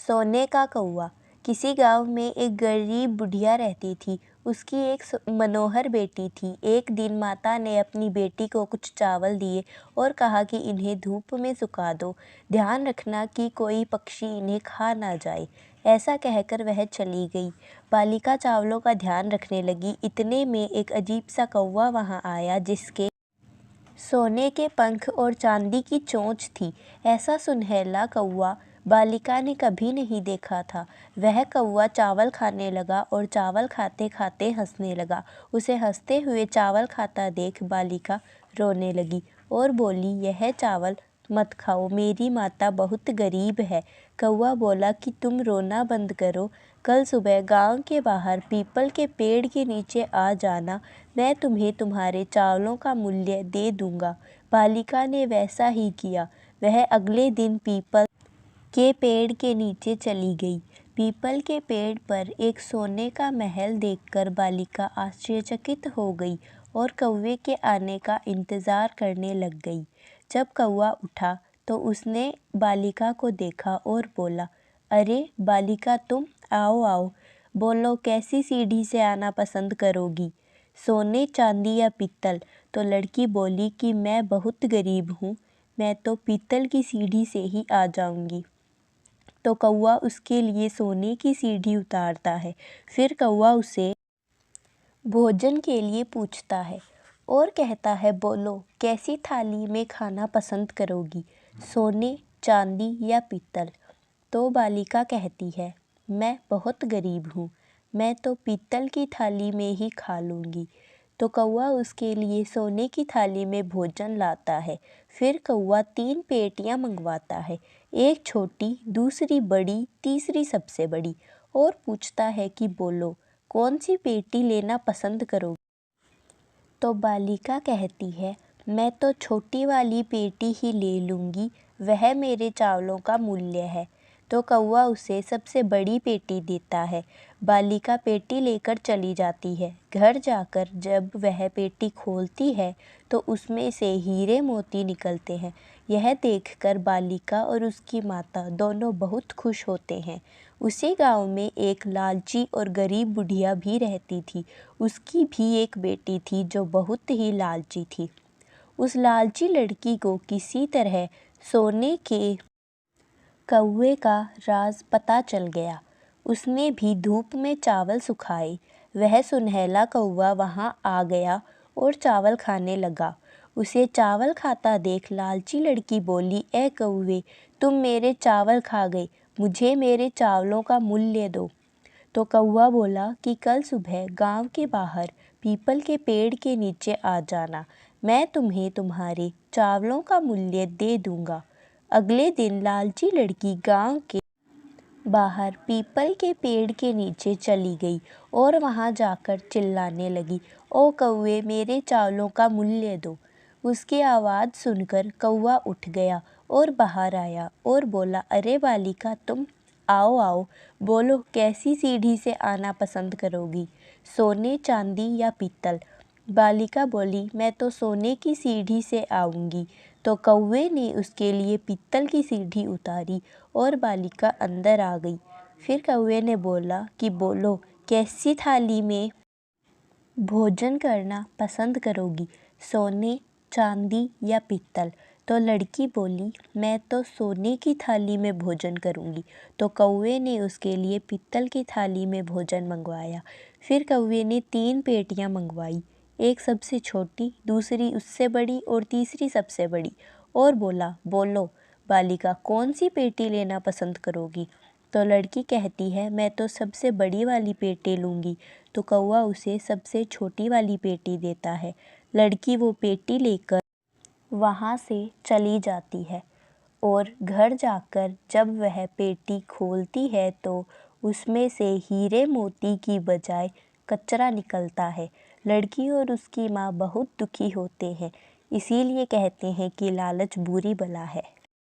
सोने का कौवा। किसी गांव में एक गरीब बुढ़िया रहती थी। उसकी एक मनोहर बेटी थी। एक दिन माता ने अपनी बेटी को कुछ चावल दिए और कहा कि इन्हें धूप में सुखा दो। ध्यान रखना कि कोई पक्षी इन्हें खा ना जाए। ऐसा कहकर वह चली गई। बालिका चावलों का ध्यान रखने लगी। इतने में एक अजीब सा कौवा वहां आया जिसके सोने के पंख और चांदी की चोंच थी। ऐसा सुनहला कौवा बालिका ने कभी नहीं देखा था। वह कौवा चावल खाने लगा और चावल खाते खाते हंसने लगा। उसे हंसते हुए चावल खाता देख बालिका रोने लगी और बोली, यह चावल मत खाओ, मेरी माता बहुत गरीब है। कौवा बोला कि तुम रोना बंद करो। कल सुबह गांव के बाहर पीपल के पेड़ के नीचे आ जाना। मैं तुम्हें तुम्हारे चावलों का मूल्य दे दूंगा। बालिका ने वैसा ही किया। वह अगले दिन पीपल के पेड़ के नीचे चली गई। पीपल के पेड़ पर एक सोने का महल देखकर बालिका आश्चर्यचकित हो गई और कौवे के आने का इंतज़ार करने लग गई। जब कौवा उठा तो उसने बालिका को देखा और बोला, अरे बालिका तुम, आओ आओ, बोलो कैसी सीढ़ी से आना पसंद करोगी, सोने, चांदी या पीतल? तो लड़की बोली कि मैं बहुत गरीब हूँ, मैं तो पीतल की सीढ़ी से ही आ जाऊंगी। तो कौवा उसके लिए सोने की सीढ़ी उतारता है। फिर कौवा उसे भोजन के लिए पूछता है और कहता है, बोलो कैसी थाली में खाना पसंद करोगी, सोने, चांदी या पीतल? तो बालिका कहती है, मैं बहुत गरीब हूँ, मैं तो पीतल की थाली में ही खा लूँगी। तो कौवा उसके लिए सोने की थाली में भोजन लाता है। फिर कौवा 3 पेटियाँ मंगवाता है, एक छोटी, दूसरी बड़ी, तीसरी सबसे बड़ी, और पूछता है कि बोलो कौन सी पेटी लेना पसंद करोगे? तो बालिका कहती है, मैं तो छोटी वाली पेटी ही ले लूँगी, वह मेरे चावलों का मूल्य है। तो कौवा उसे सबसे बड़ी पेटी देता है। बालिका पेटी लेकर चली जाती है। घर जाकर जब वह पेटी खोलती है तो उसमें से हीरे मोती निकलते हैं। यह देखकर बालिका और उसकी माता दोनों बहुत खुश होते हैं। उसी गांव में एक लालची और गरीब बुढ़िया भी रहती थी। उसकी भी एक बेटी थी जो बहुत ही लालची थी। उस लालची लड़की को किसी तरह सोने के कौवे का राज पता चल गया। उसने भी धूप में चावल सुखाए। वह सुनहला कौवा वहाँ आ गया और चावल खाने लगा। उसे चावल खाता देख लालची लड़की बोली, ए कौवे, तुम मेरे चावल खा गए, मुझे मेरे चावलों का मूल्य दो। तो कौवा बोला कि कल सुबह गांव के बाहर पीपल के पेड़ के नीचे आ जाना, मैं तुम्हें तुम्हारे चावलों का मूल्य दे दूंगा। अगले दिन लालची लड़की गांव के बाहर पीपल के पेड़ के नीचे चली गई और वहां जाकर चिल्लाने लगी, ओ कौवे, मेरे चावलों का मूल्य दो। उसकी आवाज़ सुनकर कौवा उठ गया और बाहर आया और बोला, अरे बालिका तुम, आओ आओ, बोलो कैसी सीढ़ी से आना पसंद करोगी, सोने, चांदी या पीतल? बालिका बोली, मैं तो सोने की सीढ़ी से आऊँगी। तो कौवे ने उसके लिए पीतल की सीढ़ी उतारी और बालिका अंदर आ गई। फिर कौवे ने बोला कि बोलो कैसी थाली में भोजन करना पसंद करोगी, सोने, चांदी या पीतल? तो लड़की बोली, मैं तो सोने की थाली में भोजन करूँगी। तो कौवे ने उसके लिए पीतल की थाली में भोजन मंगवाया। फिर कौवे ने 3 पेटियाँ मंगवाई, एक सबसे छोटी, दूसरी उससे बड़ी और तीसरी सबसे बड़ी, और बोला, बोलो बालिका कौन सी पेटी लेना पसंद करोगी? तो लड़की कहती है, मैं तो सबसे बड़ी वाली पेटी लूँगी। तो कौवा उसे सबसे छोटी वाली पेटी देता है। लड़की वो पेटी लेकर वहाँ से चली जाती है और घर जाकर जब वह पेटी खोलती है तो उसमें से हीरे मोती की बजाय कचरा निकलता है। लड़की और उसकी माँ बहुत दुखी होते हैं। इसीलिए कहते हैं कि लालच बुरी बला है।